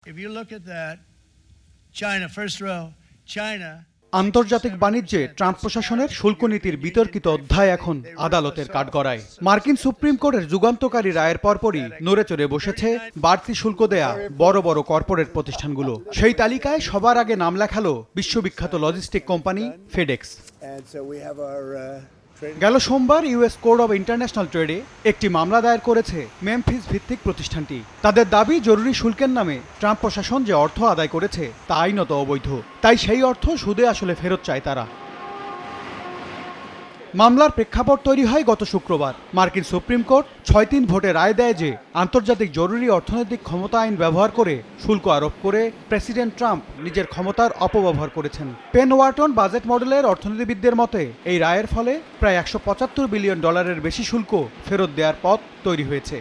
If you look at that, China, first row, China. আন্তর্জাতিক বাণিজ্যে Trump প্রশাসনের শুল্ক নীতির বিতর্কিত অধ্যায় এখন আদালতের কাঠগড়ায়। মার্কিন সুপ্রিম কোর্টের যুগান্তকারী রায়ের পরপরই নড়েচড়ে বসেছে বাড়তি শুল্ক দেয়া বড় বড় কর্পোরেট প্রতিষ্ঠানগুলো। সেই তালিকায় সবার আগে নাম লেখালো বিশ্ববিখ্যাত লজিস্টিক কোম্পানি ফেডেক্স। গেল সোমবার ইউএস কোর্ট অব ইন্টারন্যাশনাল ট্রেডে একটি মামলা দায়ের করেছে মেমফিস ভিত্তিক প্রতিষ্ঠানটি। তাদের দাবি, জরুরি শুল্কের নামে ট্রাম্প প্রশাসন যে অর্থ আদায় করেছে তা আইনত অবৈধ, তাই সেই অর্থ সুদে আসলে ফেরত চায় তারা। মামলার প্রেক্ষাপট তৈরি হয় গত শুক্রবার। মার্কিন সুপ্রিম কোর্ট ৬-৩ ভোটে রায় দেয় যে আন্তর্জাতিক জরুরি অর্থনৈতিক ক্ষমতা আইন ব্যবহার করে শুল্ক আরোপ করে প্রেসিডেন্ট ট্রাম্প নিজের ক্ষমতার অপব্যবহার করেছেন। পেন ওয়ার্টন বাজেট মডেলের অর্থনীতিবিদদের মতে এই রায়ের ফলে প্রায় $১৭৫ বিলিয়ন বেশি শুল্ক ফেরত দেওয়ার পথ তৈরি হয়েছে।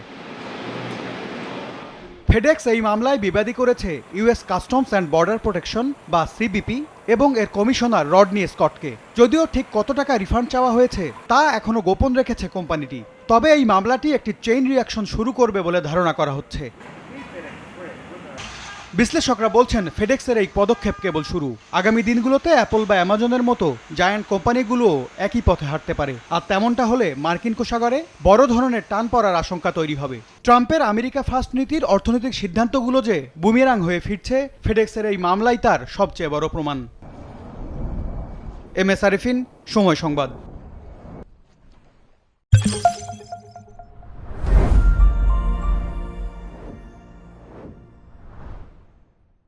ফেডেক্স এই মামলায় বিবাদী করেছে US customs and border protection বা সিবিপি এবং এর কমিশনার রডনি স্কটকে। যদিও ঠিক কত টাকা রিফান্ড চাওয়া হয়েছে তা এখনো গোপন রেখেছে কোম্পানিটি। তবে এই মামলাটি একটি চেইন রিঅ্যাকশন শুরু করবে বলে ধারণা করা হচ্ছে। বিশ্লেষকরা বলছেন ফেডেক্সের এই পদক্ষেপ কেবল শুরু। আগামী দিনগুলোতে অ্যাপল বা অ্যামাজনের মতো জায়ান্ট কোম্পানিগুলোও একই পথে হাঁটতে পারে, আর তেমনটা হলে মার্কিন কোষাগারে বড় ধরনের টান পড়ার আশঙ্কা তৈরি হবে। ট্রাম্পের আমেরিকা ফার্স্ট নীতির অর্থনৈতিক সিদ্ধান্তগুলো যে বুমেরাং হয়ে ফিরছে, ফেডেক্সের এই মামলাই তার সবচেয়ে বড় প্রমাণ। এম এস আরিফিন, সময় সংবাদ।